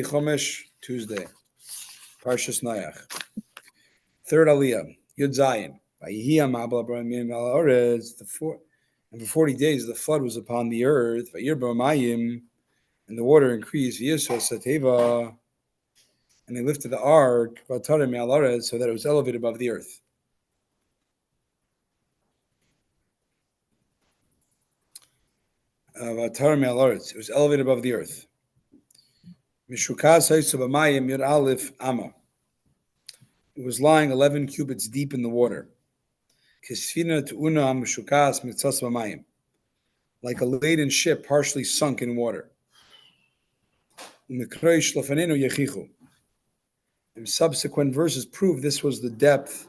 Chumash, Tuesday. Parshas Noach. Third Aliyah, Yud Zayin. And for 40 days the flood was upon the earth. And the water increased. And they lifted the ark so that it was elevated above the earth. It was elevated above the earth. It was lying 11 cubits deep in the water. Like a laden ship partially sunk in water. And subsequent verses prove this was the depth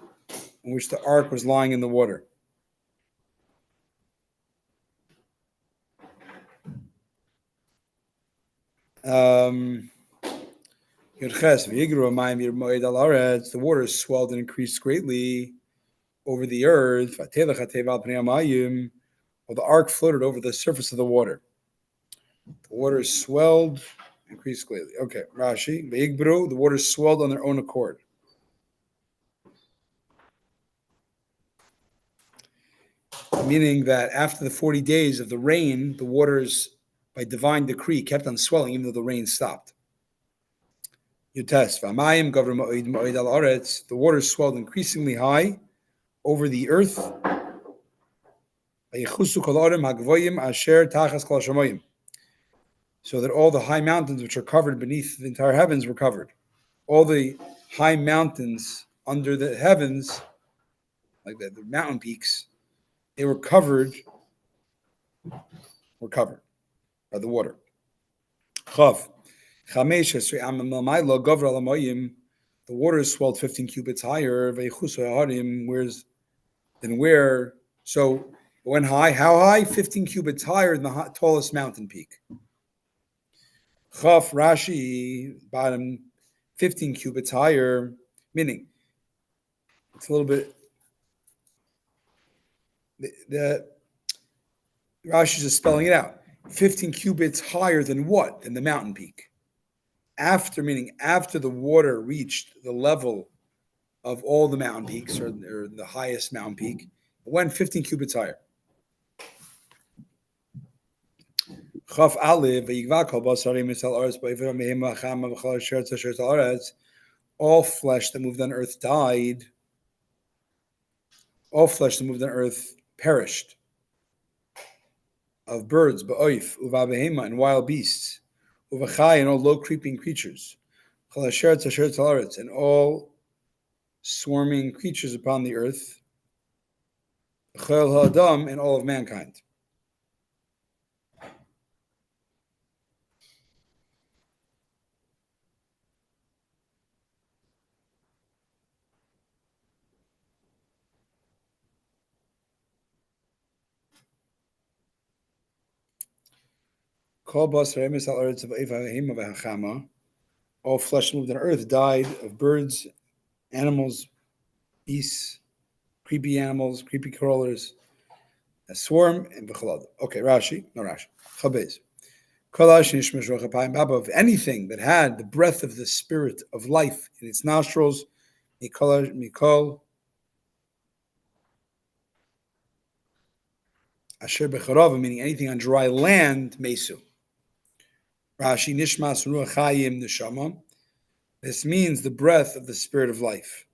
in which the ark was lying in the water. The water swelled and increased greatly over the earth, while the ark floated over the surface of the water. The water swelled, increased greatly. Okay, Rashi, the water swelled on their own accord. Meaning that after the 40 days of the rain, the waters, by divine decree, kept on swelling even though the rain stopped. You test. The waters swelled increasingly high over the earth. So that all the high mountains which are covered beneath the entire heavens were covered. All the high mountains under the heavens, like the mountain peaks, they were covered by the water. The water swelled 15 cubits higher. So it went high. How high? 15 cubits higher than the tallest mountain peak. Chaf, Rashi, bottom, 15 cubits higher, meaning it's a little bit. The Rashi is spelling it out. 15 cubits higher than what? Than the mountain peak. After the water reached the level of all the mountain peaks, or the highest mountain peak, it went 15 cubits higher. Chaf Aleph, all flesh that moved on earth died. All flesh that moved on earth perished. Of birds, ba'oif, uvabehema, and wild beasts, uvachai, and all low creeping creatures, and all swarming creatures upon the earth, and all of mankind. All flesh moved on earth died of birds, animals, beasts, creepy animals, creepy crawlers, a swarm, and b'chalad. Okay, Rashi, Chabez. Of anything that had the breath of the spirit of life in its nostrils, mikol, asher b'charava, meaning anything on dry land, mesu. Rashi, nishmas ruach chayim neshama. This means the breath of the spirit of life.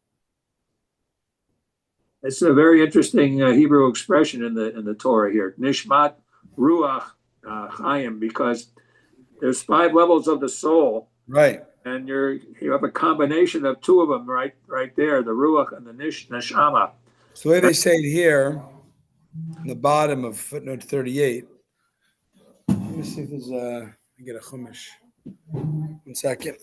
It's a very interesting Hebrew expression in the Torah here, nishmat ruach chayim, because there's 5 levels of the soul, right? And you have a combination of 2 of them right there, the ruach and the neshama. So the way they say it here, in the bottom of footnote 38. Let me see if there's I get a chumash. 1 second.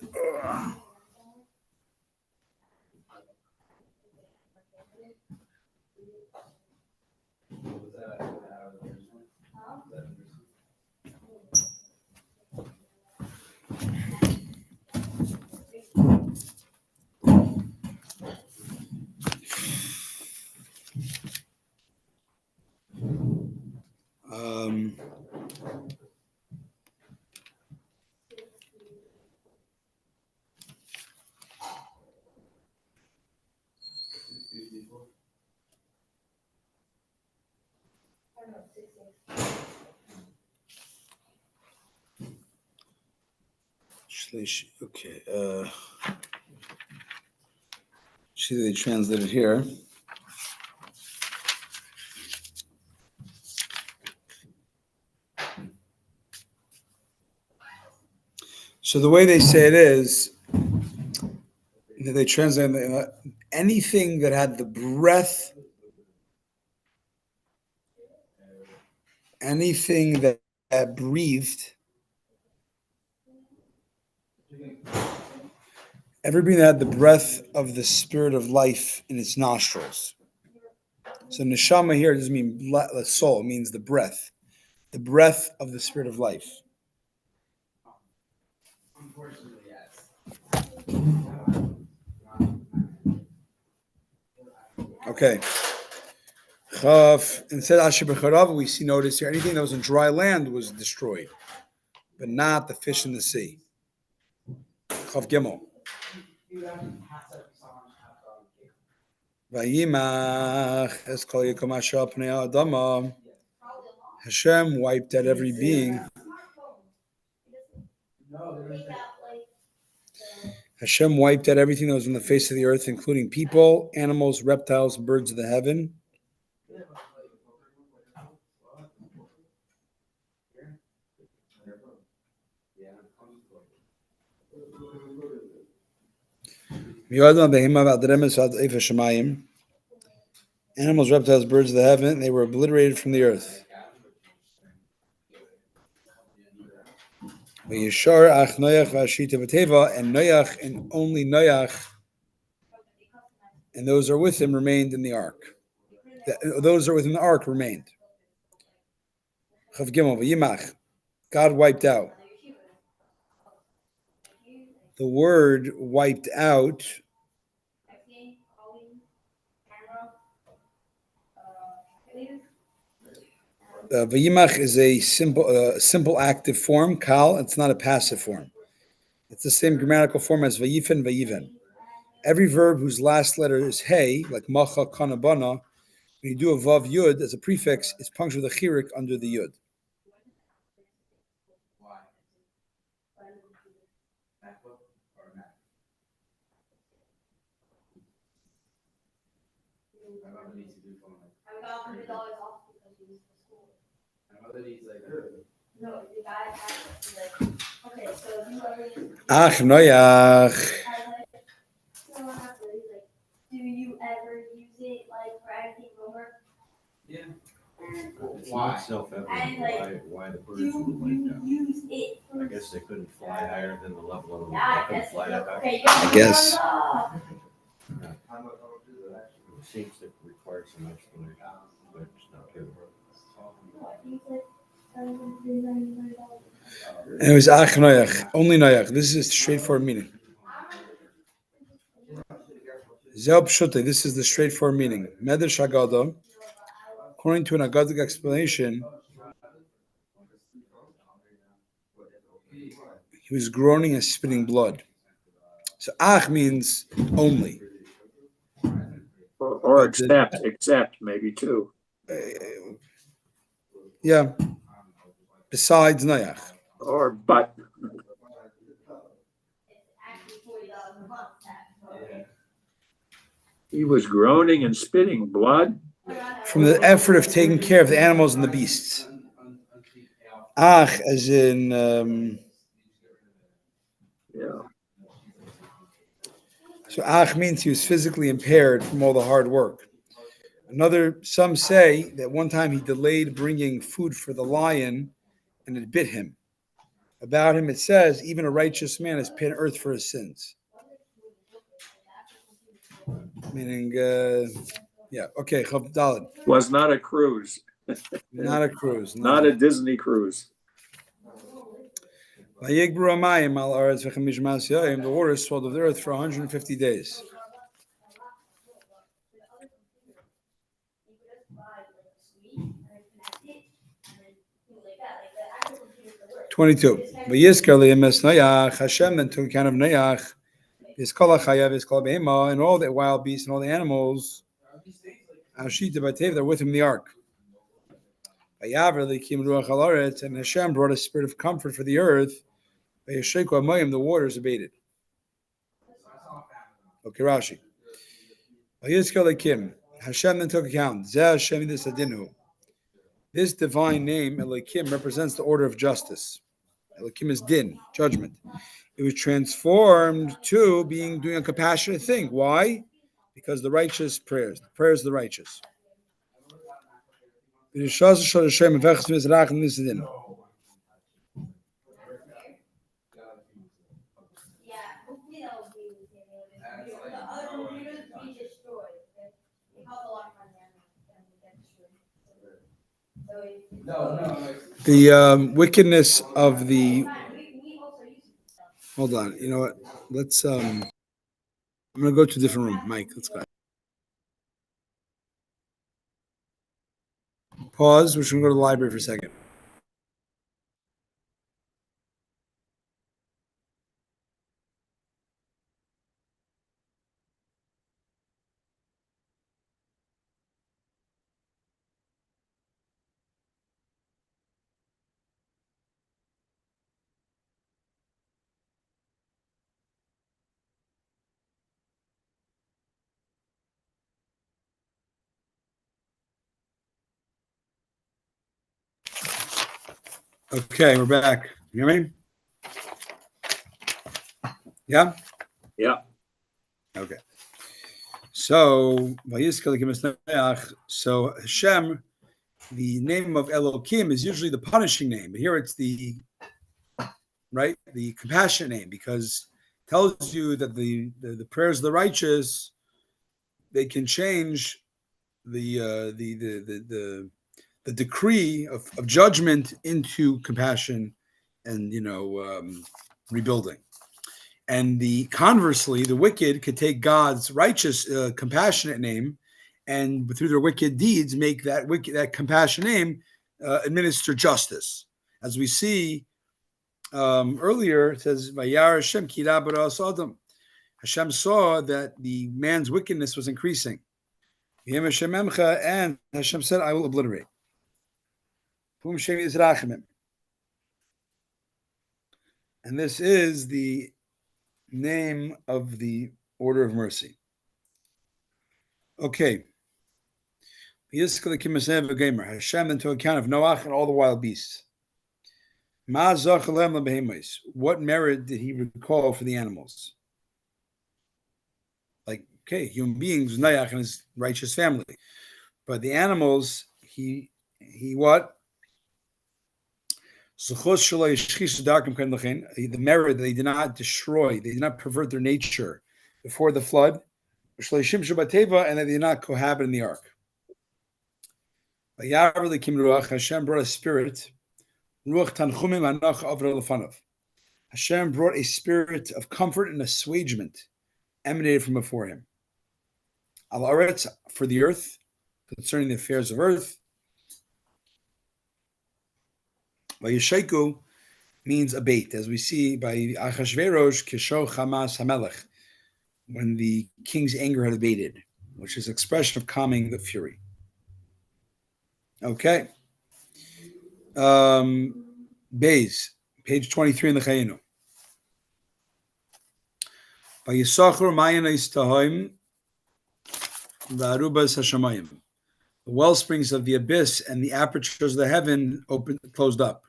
Okay. See, they translated here. So the way they say it is, they translate anything that had the breath, anything that breathed, everything that had the breath of the spirit of life in its nostrils. So neshama here doesn't mean soul, it means the breath of the spirit of life. Okay. Instead, Asher B'charav, we see notice here, anything that was in dry land was destroyed, but not the fish in the sea. Chav Gimel. Vayimach es kol yikom asher al pnei ha'adama. Hashem wiped out every being. Hashem wiped out everything that was on the face of the earth, including people, animals, reptiles, birds of the heaven. Animals, reptiles, birds of the heaven, they were obliterated from the earth. And Noach, and only Noach, and those who are with him remained in the ark. Those who are within the ark remained. God wiped out. The word wiped out Vayimach is a simple active form. Kal, it's not a passive form. It's the same grammatical form as vayifen, vayiven. Every verb whose last letter is hey, like macha, kana, bana, when you do a vav yud as a prefix, it's punctured with a chirik under the yud. Ach, Noach. Do you ever use it like for anything over? Yeah. It's not self-evident why the birds were wiped out. Use it. I guess they couldn't fly higher than the level of the they couldn't fly that high. I guess. It seems to require some explanation, but it's not good. And it was Ach Noach, only Noach. This is straightforward meaning. Zel Pshute, this is the straightforward meaning. Medrash Haggadah, according to an Aggadic explanation, he was groaning and spitting blood. So Ach means only. Or except maybe too. Yeah. Besides Noach. Or but. He was groaning and spitting blood. From the effort of taking care of the animals and the beasts. Ach, as in... Yeah. So Ach means he was physically impaired from all the hard work. Some say that one time he delayed bringing food for the lion and it bit him. About him it says, even a righteous man has paid earth for his sins. Meaning, okay, Chav Daled. Was not a cruise. Not a cruise. Not a Disney cruise. The water swelled of the earth for 150 days. 22. Hashem then took account of Noach, and all the wild beasts and all the animals that are with him in the ark. And Hashem brought a spirit of comfort for the earth. The waters abated. Okay, Rashi. Hashem then took account. This divine name, Elohim, represents the order of justice. Elohim is din, judgment. It was transformed to doing a compassionate thing. Why? Because the righteous prayers, the prayers of the righteous. The wickedness of the. Hold on. You know what? Let's. I'm gonna go to a different room, Mike. Let's go. Pause. We're just gonna go to the library for a second. Okay, we're back. You hear me? Yeah? Yeah. Okay. So Hashem, the name of Elohim is usually the punishing name, but here it's the compassionate name, because it tells you that the prayers of the righteous, they can change the decree of judgment into compassion and rebuilding. And conversely, the wicked could take God's righteous, compassionate name, and through their wicked deeds, make that compassionate name administer justice. As we see earlier, it says, "Vayar Hashem kira b'ra'as Adam." Hashem saw that the man's wickedness was increasing, and Hashem said, "I will obliterate." And this is the name of the order of mercy. Okay. Hashem then took account of Noach and all the wild beasts. What merit did he recall for the animals? Human beings, Noach and his righteous family. But the animals, he what? The merit that they did not destroy, they did not pervert their nature before the flood, and that they did not cohabit in the ark. Hashem brought a spirit. Hashem brought a spirit of comfort and assuagement emanated from before him. Al-aretz, for the earth, concerning the affairs of earth. Vayishaiku means abate, as we see by Achashverosh Kisho Hamas Hamelech, when the king's anger had abated, which is expression of calming the fury. Okay. Beis, page 23 in the Chayinu. Vayisachur Mayanais Tahoim V'arubas Hashamayim. The well springs of the abyss and the apertures of the heaven closed up.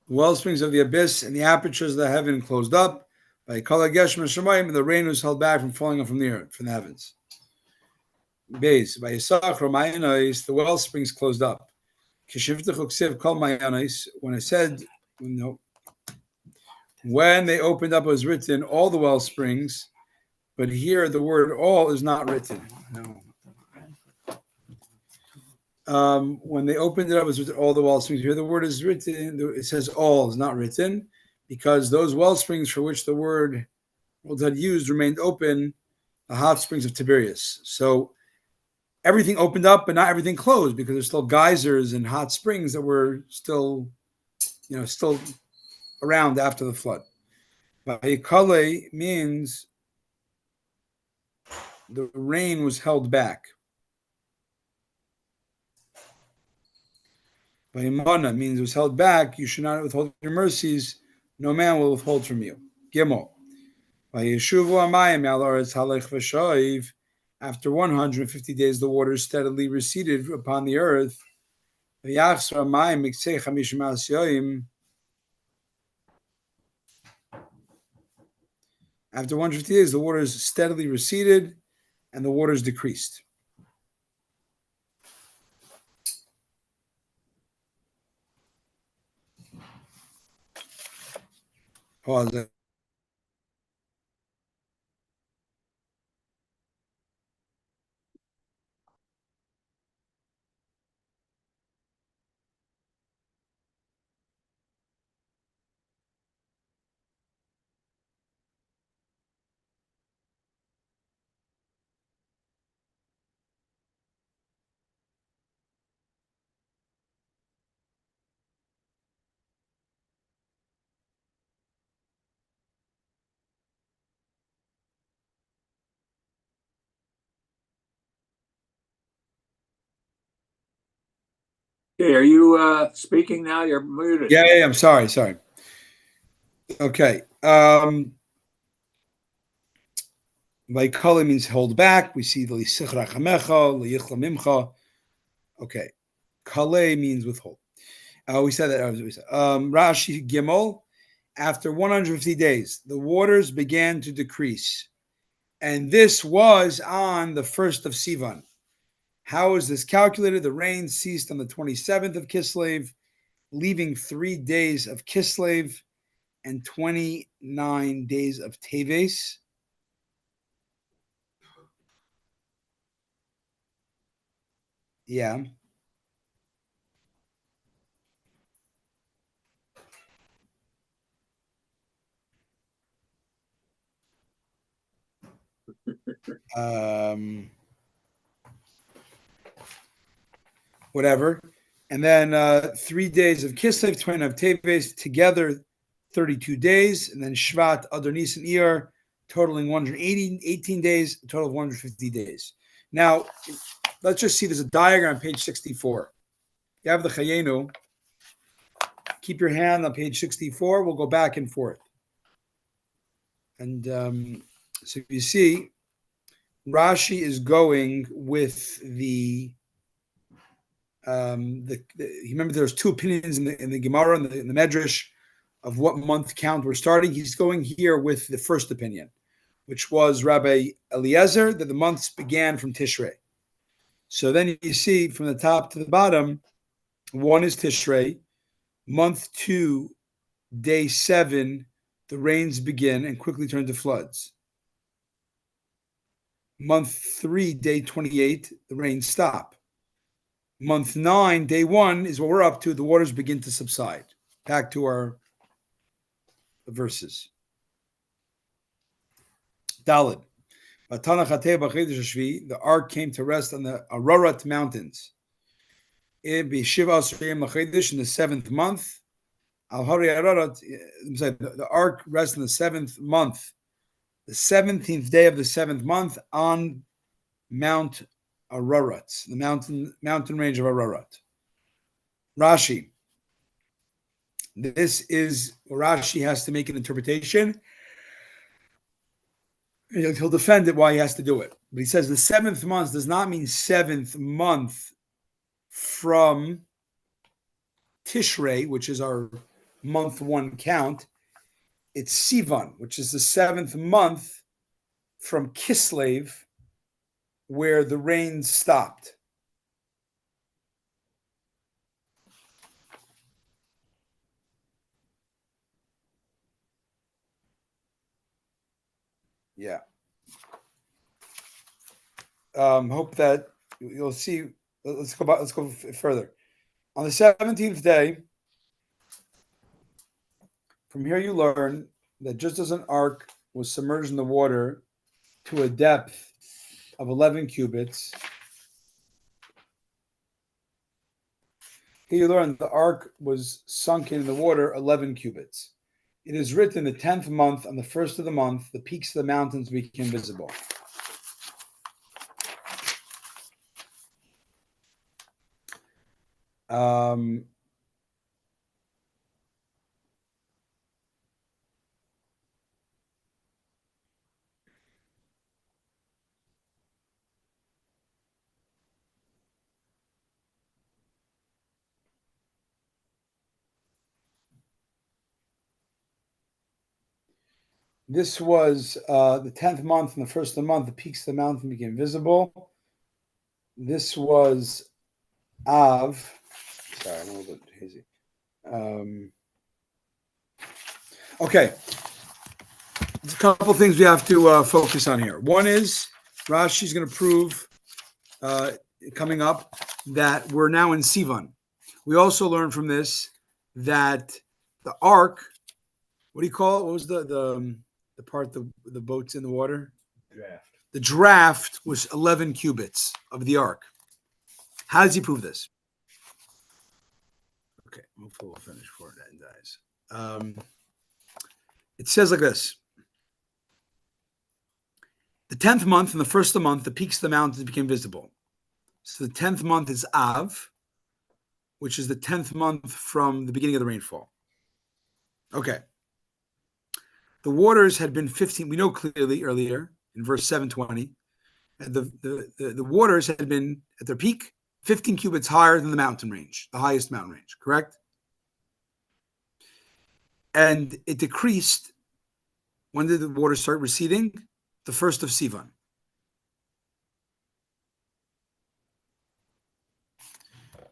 The well springs of the abyss and the apertures of the heaven closed up. By Kala Geshem Hashamayim, and the rain was held back from falling from the earth, from the heavens. Beis, by Yisach Ramayanois, the well springs closed up. When it said, when they opened up, it was written all the well springs, but here the word all is not written. No. When they opened it up, it was written all the well springs. Here the word is written, it says all is not written, because those well springs for which the word had used remained open, the hot springs of Tiberias. So everything opened up, but not everything closed, because there's still geysers and hot springs that were still around after the flood. Vayikale means the rain was held back. Vayimana means it was held back. You should not withhold your mercies. No man will withhold from you. Gimel. Vayeshuvu amayim al haaretz halech v'shoiv. After 150 days, the waters steadily receded upon the earth. V'yachzor amayim miksei chamish ma'as yoyim. After 150 days, the waters steadily receded and the waters decreased. Pause. Okay, are you speaking now? You're muted. Yeah, I'm sorry. Okay. Vaikali means hold back. We see the lisich rachamecha, liyichla mimcha. Okay. Kale means withhold. We said that. Rashi Gimel. After 150 days, the waters began to decrease. And this was on the 1st of Sivan. How is this calculated? The rain ceased on the 27th of Kislev, leaving 3 days of Kislev and 29 days of Teves. Yeah. Whatever. And then 3 days of Kislev, 29 of Teves, together 32 days. And then Shvat, Adar, Nisan, Iyar, totaling 118 days, a total of 150 days. Now, let's just see, there's a diagram on page 64. You have the Chayenu. Keep your hand on page 64. We'll go back and forth. And so you see, Rashi is going with the remember there's two opinions in the Gemara and in the Medrash of what month count we're starting. He's going here with the first opinion, which was Rabbi Eliezer, that the months began from Tishrei. So then you see from the top to the bottom, one is Tishrei, month 2, day 7, the rains begin and quickly turn to floods. Month 3, day 28, the rains stop. Month 9, day 1 is what we're up to. The waters begin to subside. Back to our verses. Daled. The ark came to rest on the Ararat mountains. In the 7th month. The ark rests in the 7th month. The 17th day of the 7th month on Mount Ararat, the mountain range of Ararat. Rashi. This is Rashi has to make an interpretation. He'll defend it why he has to do it. But he says the 7th month does not mean 7th month from Tishrei, which is our month 1 count. It's Sivan, which is the 7th month from Kislev, where the rain stopped. Yeah. Hope that you'll see. Let's go back. Let's go further. On the 17th day, from here you learn that just as an ark was submerged in the water to a depth of 11 cubits, here you learn the ark was sunken in the water 11 cubits. It is written the 10th month, on the 1st of the month, the peaks of the mountains became visible. Um, This was the 10th month, and the first of the month, the peaks of the mountain became visible. This was Av. Sorry, I'm a little bit hazy. Okay. There's a couple things we have to focus on here. One is Rashi's going to prove coming up that we're now in Sivan. We also learned from this that the ark, what do you call it? What was the part the boat's in the water? Draft. The draft was 11 cubits of the ark. How does he prove this? Okay, hopefully we'll finish before that dies. It says like this. The 10th month and the first of the month, the peaks of the mountains became visible. So the 10th month is Av, which is the 10th month from the beginning of the rainfall. Okay. The waters had been 15. We know clearly earlier in verse 720, the waters had been at their peak 15 cubits higher than the mountain range, the highest mountain range, correct? And it decreased. When did the water start receding? The first of Sivan.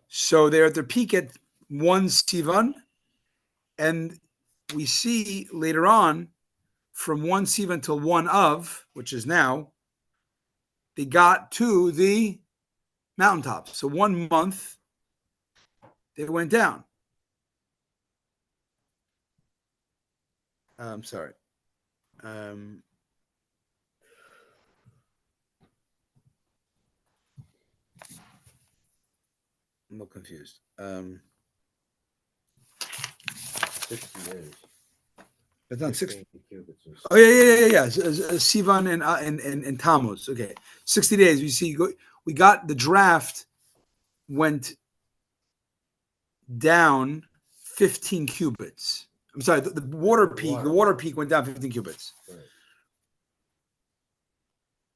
So they're at their peak at 1 Sivan, and we see later on from 1 Sivan till 1 Av, which is now, they got to the mountaintop. So 1 month, they went down. I'm sorry. I'm a little confused. 60 days. It's not 60. 16 cubits and Oh yeah. Sivan and Tammuz. Okay, 60 days. We see we got the draft went down 15 cubits. I'm sorry, the water peak. The water peak went down 15 cubits. Right.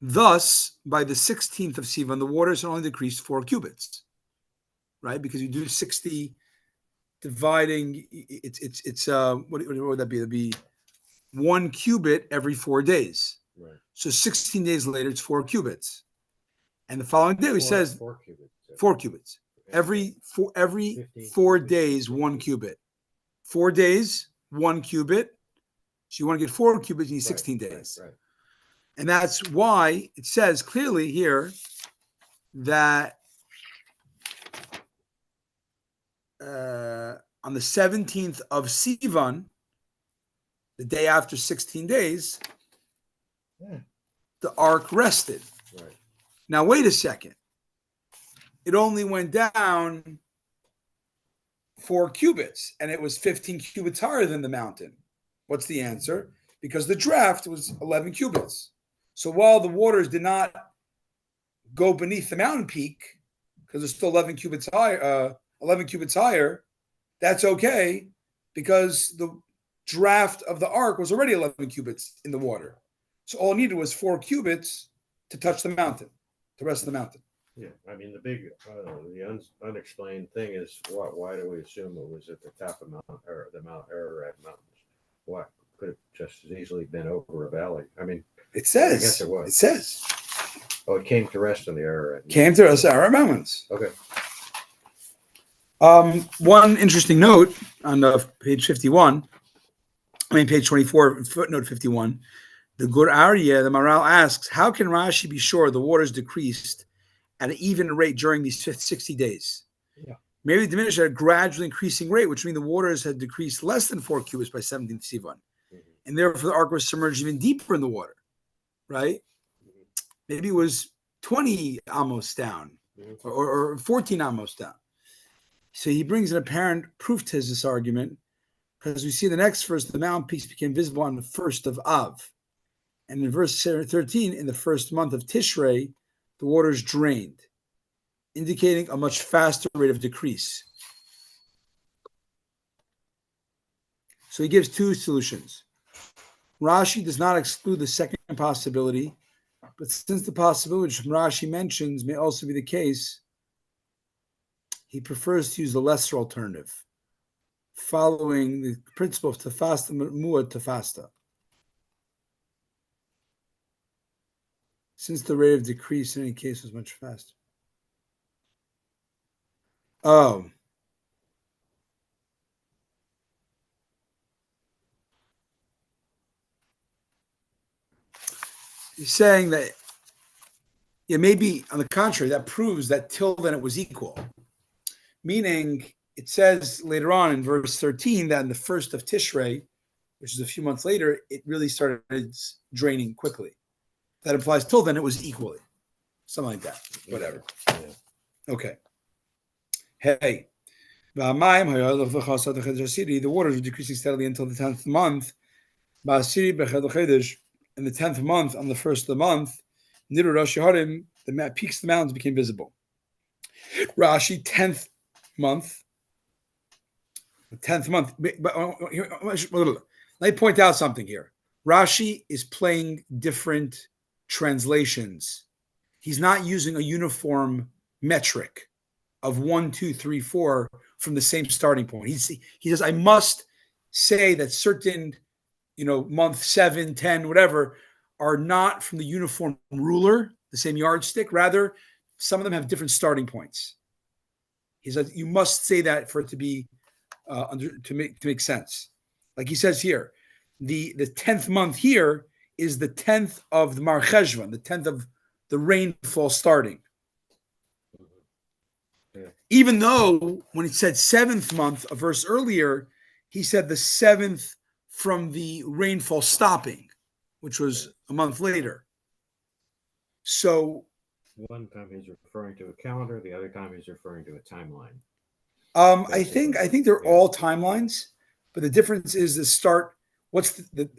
Thus, by the 16th of Sivan, the waters only decreased 4 cubits. Right, because you do 60 dividing. It's what would that be? It'd be 1 cubit every 4 days. Right. So 16 days later, it's 4 cubits. And the following day, he says 4 cubits. 4 cubits. Every 4 days, 1 cubit. 4 days, 1 cubit. So you want to get 4 cubits, you need 16 days. Right. And that's why it says clearly here that on the 17th of Sivan, the day after 16 days, the ark rested. Right. Now, wait a second. It only went down 4 cubits, and it was 15 cubits higher than the mountain. What's the answer? Because the draft was 11 cubits. So while the waters did not go beneath the mountain peak, because it's still 11 cubits higher, that's okay, because the draft of the ark was already 11 cubits in the water. So all it needed was 4 cubits to touch the mountain, the rest of the mountain. Yeah, I mean the big, the unexplained thing is why do we assume it was at the top of Mount Ararat Mountains? Why could it just as easily been over a valley? I mean, It says. I guess it was. It says. Oh, it came to rest on the Ararat. Came to us, Ararat Mountains. Okay. One interesting note on page 51, page 24, footnote 51, the Gur Aryeh, the Maral asks, how can Rashi be sure the waters decreased at an even rate during these 60 days? Yeah. Maybe it diminished at a gradually increasing rate, which means the waters had decreased less than 4 cubits by 17th Sivan. Mm-hmm. And therefore the ark was submerged even deeper in the water, right? Mm-hmm. Maybe it was 20 amos down, mm-hmm. or 14 amos down. So he brings an apparent proof to this argument, because we see the next verse, the mountain peaks became visible on the first of Av. And in verse 13, in the first month of Tishrei, the waters drained, indicating a much faster rate of decrease. So he gives two solutions. Rashi does not exclude the second possibility, but since the possibility which Rashi mentions may also be the case, he prefers to use the lesser alternative, following the principle of tafasta muad tafasta. Since the rate of decrease in any case was much faster. Oh. He's saying that, yeah, maybe on the contrary, that proves that till then it was equal. Meaning, it says later on in verse 13 that in the first of Tishrei, which is a few months later, it really started draining quickly. That implies till then it was equally. Something like that. Whatever. Yeah. Okay. Hey. The waters were decreasing steadily until the 10th month. In the 10th month, on the first of the month, the peaks of the mountains became visible. Rashi, 10th month. The 10th month. Let me point out something here. Rashi is playing different translations. He's not using a uniform metric of 1, 2, 3, 4 from the same starting point. He says, I must say that certain, month 7, 10, whatever, are not from the uniform ruler, the same yardstick. Rather, some of them have different starting points. He says, you must say that for it to be to make sense. Like he says here, the 10th month here is the 10th of the Mar Cheshvan, the 10th of the rainfall starting. Yeah. Even though when it said 7th month, a verse earlier, he said the 7th from the rainfall stopping, which was a month later. So one time he's referring to a calendar, the other time he's referring to a timeline. I think they're all timelines, but the difference is the start. What's the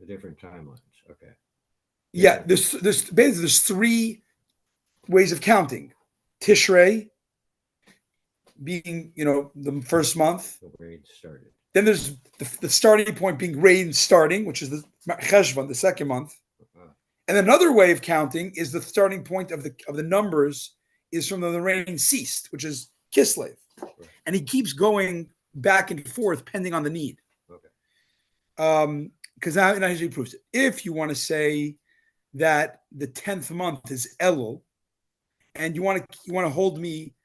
different timelines? Okay. Yeah, there's three ways of counting. Tishrei being, the first month. The rain started. Then there's the starting point being rain starting, which is the Cheshvan, the second month. And another way of counting is the starting point of the numbers is from the rain ceased, which is Kislev. Right. And he keeps going back and forth depending on the need. Okay. Because now he proves it. If you want to say that the 10th month is Elul, and you want to hold me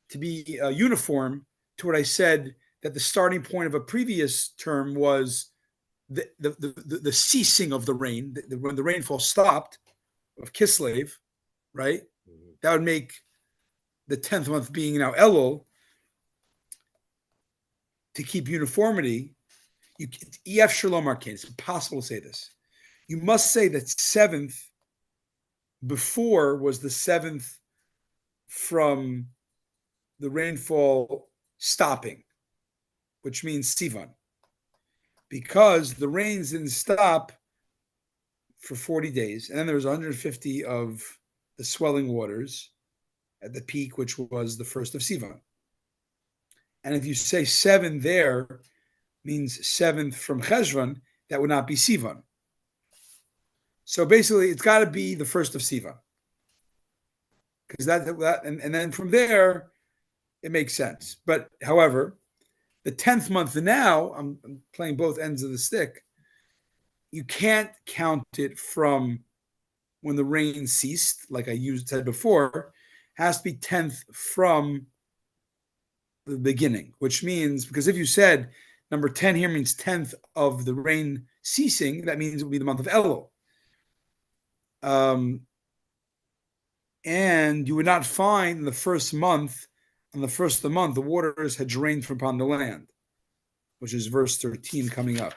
to be uniform to what I said, that the starting point of a previous term was the ceasing of the rain, when the rainfall stopped of Kislev, right? Mm-hmm. That would make the 10th month being now Elul. To keep uniformity, EF Shalom Arcane, it's impossible to say this. You must say that 7th before was the 7th from the rainfall stopping, which means Sivan. Because the rains didn't stop for 40 days, and then there was 150 of the swelling waters at the peak, which was the 1st of Sivan. And if you say 7 there means 7th from Cheshvan, that would not be Sivan. So basically, it's got to be the 1st of Sivan. Because and then from there, it makes sense. But however, the 10th month now, I'm playing both ends of the stick, you can't count it from when the rain ceased, like I said before. It has to be 10th from the beginning, which means, because if you said number 10 here means 10th of the rain ceasing, that means it will be the month of Elul. And you would not find in the first month, on the first of the month, the waters had drained from upon the land, which is verse 13 coming up.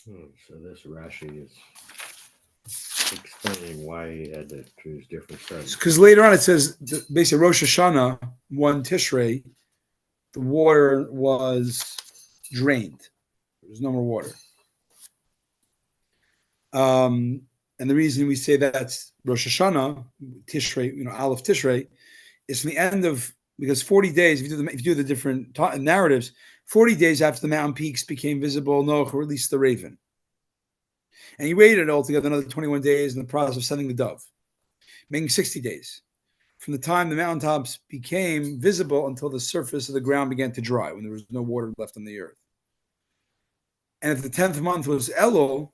So this Rashi is explaining why he had to choose different studies. Because later on it says, basically Rosh Hashanah, 1 Tishrei, the water was drained. There was no more water. And the reason we say that's Rosh Hashanah, Tishrei, Aleph Tishrei, is from the end of, because 40 days, if you do the different narratives, 40 days after the mountain peaks became visible, Noach released the raven. And he waited altogether another 21 days in the process of sending the dove, making 60 days from the time the mountaintops became visible until the surface of the ground began to dry, when there was no water left on the earth. And if the 10th month was Elul,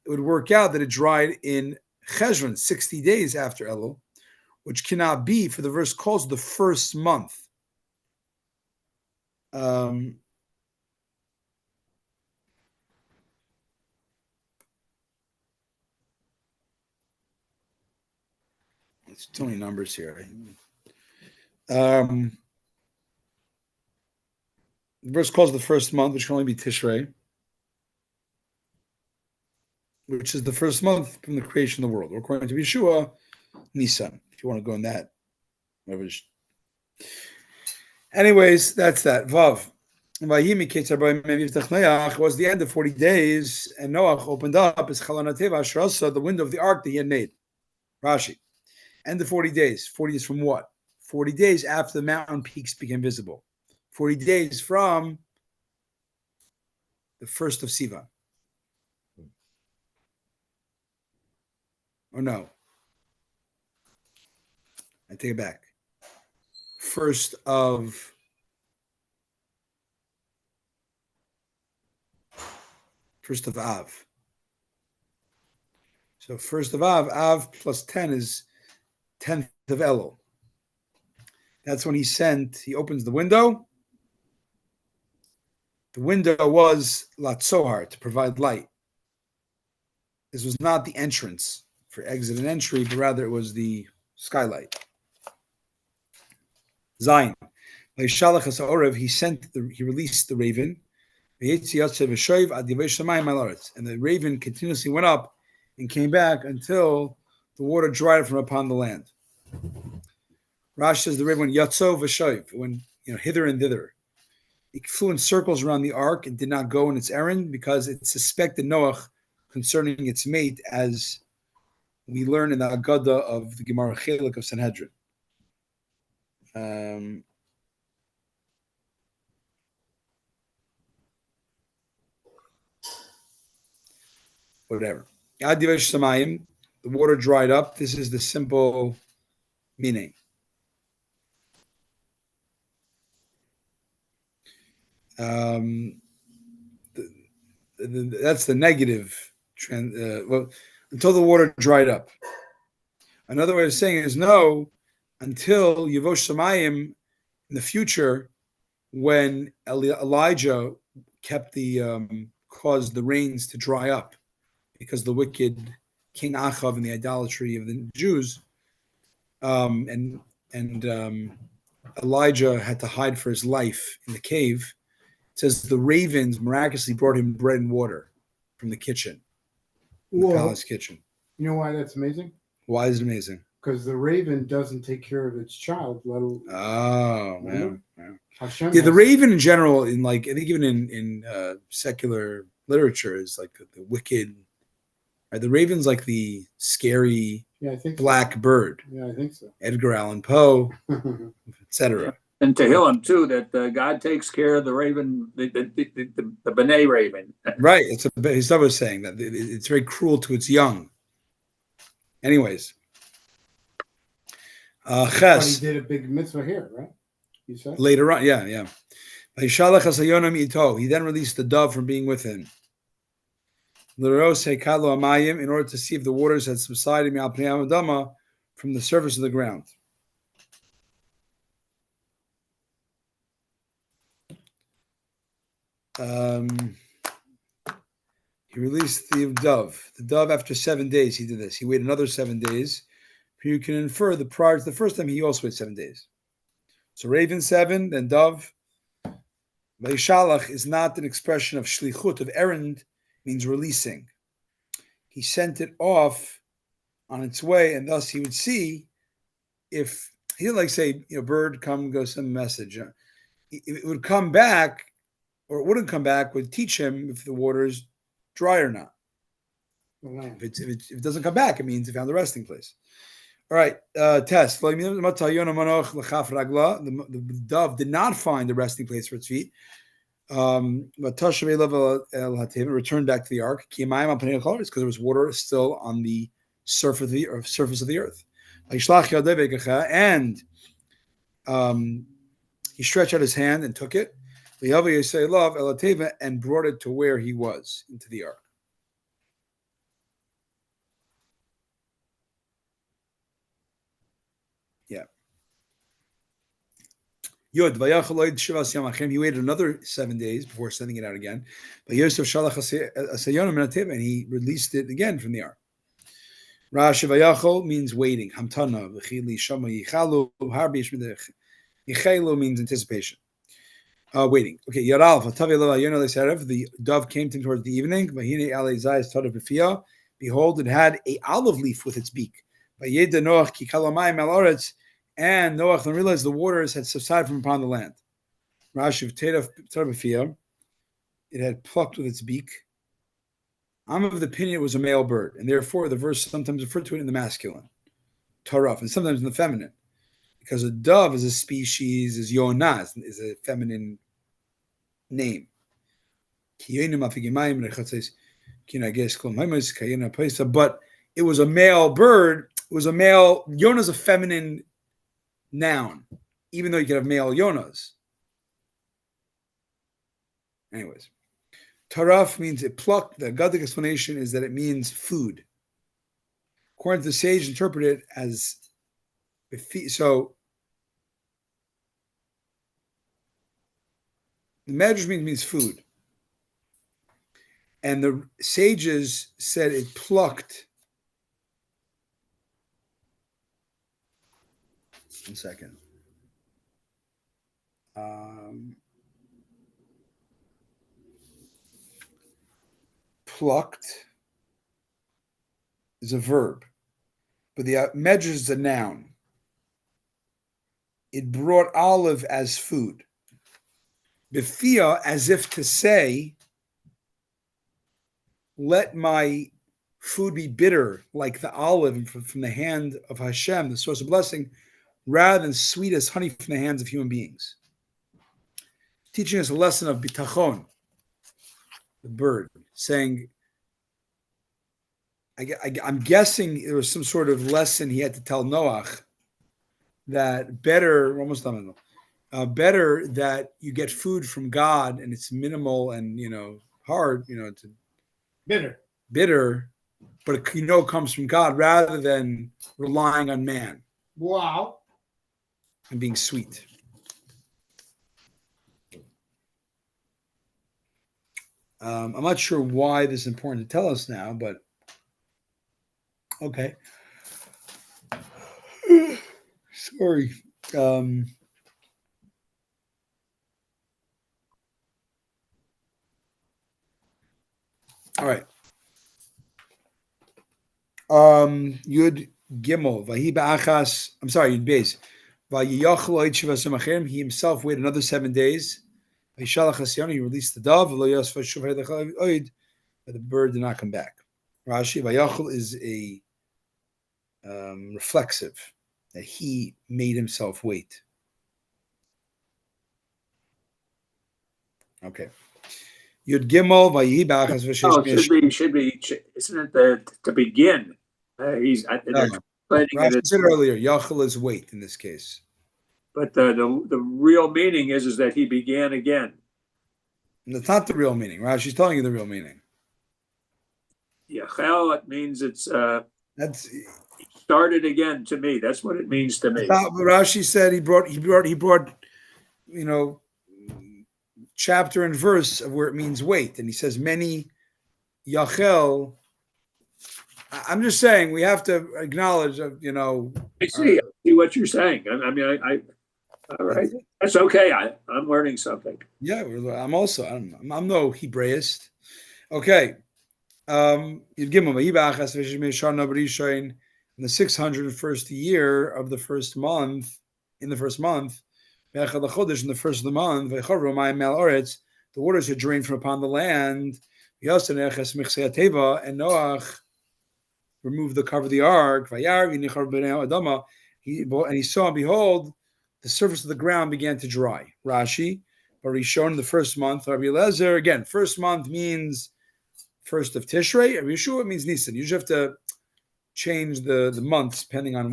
it would work out that it dried in Cheshvan 60 days after Elul, which cannot be, for the verse calls the first month. It's too many numbers here. The verse calls the first month, which can only be Tishrei, which is the first month from the creation of the world. According to Yeshua, Nisan, if you want to go in that. Anyways, that's that. Vav. Was the end of 40 days, and Noach opened up his the window of the ark that he had made. Rashi. End of 40 days. 40 days from what? 40 days after the mountain peaks became visible. 40 days from the 1st of Sivan. Or no. I take it back. 1st of Av. So 1st of Av plus 10 is 10th of Elul. That's when he opens the window. The window was Latzohar, to provide light. This was not the entrance for exit and entry, but rather it was the skylight. Zayin. He released the raven. And the raven continuously went up and came back until the water dried from upon the land. Rashi says the raven went yatso v'shoiv, went hither and thither. It flew in circles around the ark and did not go on its errand because it suspected Noach concerning its mate, as we learn in the Agada of the Gemara Chelik of Sanhedrin. Whatever. The water dried up. This is the simple meaning. That's the negative. Until the water dried up. Another way of saying it is no, until Yevosh Samayim in the future, when Elijah kept caused the rains to dry up because the wicked King Achav and the idolatry of the Jews, and Elijah had to hide for his life in the cave. It says the ravens miraculously brought him bread and water from the kitchen, the palace kitchen. You know why that's amazing? Why is it amazing? Because the raven doesn't take care of its child. Oh, man. Hashem Yeah, the raven in general, I think even in secular literature, is like the wicked. Right? The raven's like the scary black bird. Yeah, I think so. Edgar Allan Poe, etc. And Tehillim too, that God takes care of the raven, the B'nai raven. Right. His stuff was saying that it's very cruel to its young. Anyways. But he did a big mitzvah here, right? You said? Later on, yeah. He then released the dove from being with him. In order to see if the waters had subsided from the surface of the ground. He released the dove. The dove, after 7 days, he did this. He waited another 7 days. You can infer that prior to the first time, he also waited 7 days. So raven 7, then dove. Vayishalach is not an expression of shlichut, of errand, means releasing. He sent it off on its way, and thus he would see if he didn't say, bird, come, go send a message. It would come back, or it wouldn't come back, would teach him if the water is dry or not. The land. If it doesn't come back, it means it found the resting place. All right, test. The dove did not find the resting place for its feet. But returned back to the ark. Because there was water still on the surface of the earth. And he stretched out his hand and took it, and brought it to where he was, into the ark. Yeah. Yod, he waited another 7 days before sending it out again. And he released it again from the ark. Rashi vayachol means waiting. Hamtana v'chili shama yichalu harbish midech. Yichalu means anticipation. Waiting. Okay. Yaral v'tavi leva yono lesarev. The dove came to him towards the evening. V'hine alei zayis tada b'fiyah. Behold, it had a olive leaf with its beak. V'yeda Noach ki kalamayim al oretz. And Noach realized the waters had subsided from upon the land. Rashi tada b'fiyah. It had plucked with its beak. I'm of the opinion it was a male bird, and therefore the verse sometimes referred to it in the masculine, taraf, and sometimes in the feminine, because a dove is a species, is yonah, is a feminine name. But it was a male bird. It was a male. Yonah is a feminine noun, even though you could have male yonahs. Anyways. Taraf means it plucked. The Gadik explanation is that it means food. According to the sage, interpret it as so. The Medrash means food, and the sages said it plucked. 1 second. Plucked is a verb, but the medrash is a noun. It brought olive as food. Befia, as if to say, let my food be bitter like the olive from the hand of Hashem, the source of blessing, rather than sweet as honey from the hands of human beings. Teaching us a lesson of bitachon, the bird, saying, I'm guessing there was some sort of lesson he had to tell Noach that better that you get food from God and it's minimal and, hard, it's bitter, but it comes from God rather than relying on man. Wow. And being sweet. I'm not sure why this is important to tell us now, but okay. Sorry. All right. Yud Gimel. Vahi ba'achas. I'm sorry, Yud Beis. He himself waited another 7 days. He released the dove, but the bird did not come back. Rashi, Vayachol is a reflexive, that he made himself wait. Okay. Yud Gimel, Vayi Ba'achas It should be, isn't it to begin? He's Rashi said earlier, Yachol is wait in this case. But the real meaning is that he began again. And that's not the real meaning. Rashi's telling you the real meaning. Yachel, it means it's that's started again to me. That's what it means to me. Rashi said he brought chapter and verse of where it means wait, and he says many Yachel. I'm just saying we have to acknowledge I see what you're saying. I all right. That's okay. I'm learning something. Yeah, I'm no Hebraist. Okay. In the 601st year of the first month, in the first month, in the first of the month, the waters had drained from upon the land, and Noach removed the cover of the ark. And he saw, and behold, the surface of the ground began to dry. Rashi, but Rishon, the first month. Rabbi Eliezer, again, first month means first of Tishrei. Rabbi Yeshua means Nisan. You just have to change the months depending on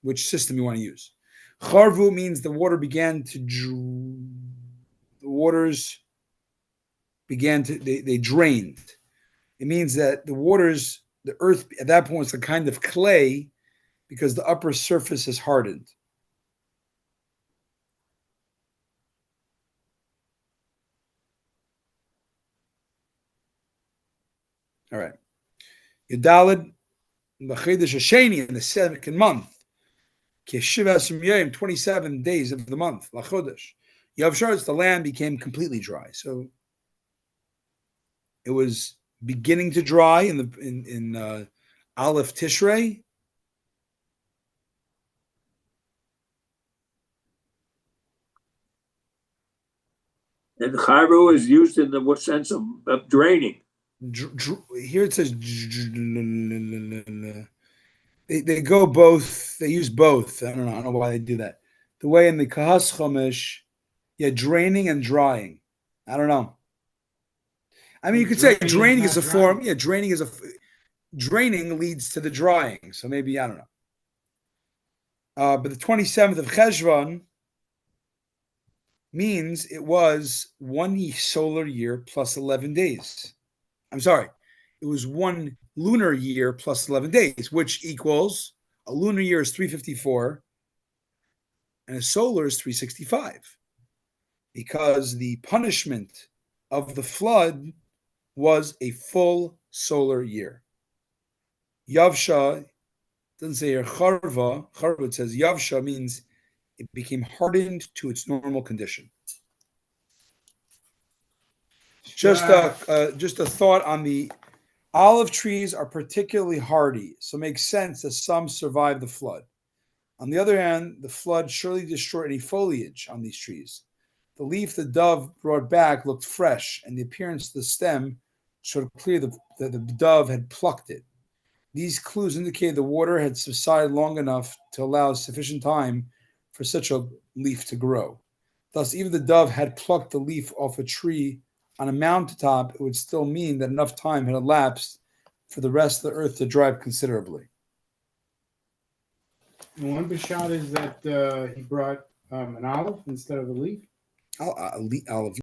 which system you want to use. Charvu means the waters began to they drained. It means that the earth at that point was a kind of clay because the upper surface is hardened. All right. Yudalid L'Chedesh Hasheni in the second month. 27 days of the month. L'Chodesh. Yavshar, the land became completely dry. So it was beginning to dry in Aleph Tishrei. And chayru is used in the what sense of draining. Here it says they go both. They use both. I don't know why they do that. The way in the Kahas Chumash, draining and drying. I don't know. I mean, you could say draining is a form. Yeah, draining leads to the drying. So maybe I don't know. But the 27th of Cheshvan means it was 1 solar year plus 11 days. I'm sorry. It was 1 lunar year plus 11 days, which equals a lunar year is 354 and a solar is 365. Because the punishment of the flood was a full solar year. Yavsha doesn't say here charva. Charva, it says Yavsha means it became hardened to its normal condition. Just a thought on the olive trees are particularly hardy, so it makes sense that some survive the flood. On the other hand, the flood surely destroyed any foliage on these trees. The leaf the dove brought back looked fresh, and the appearance of the stem showed clearly that the dove had plucked it. These clues indicated the water had subsided long enough to allow sufficient time for such a leaf to grow. Thus, even if the dove had plucked the leaf off a tree on a mountaintop, it would still mean that enough time had elapsed for the rest of the earth to dry up considerably. And one b'shot is that he brought an olive instead of a leaf. Olive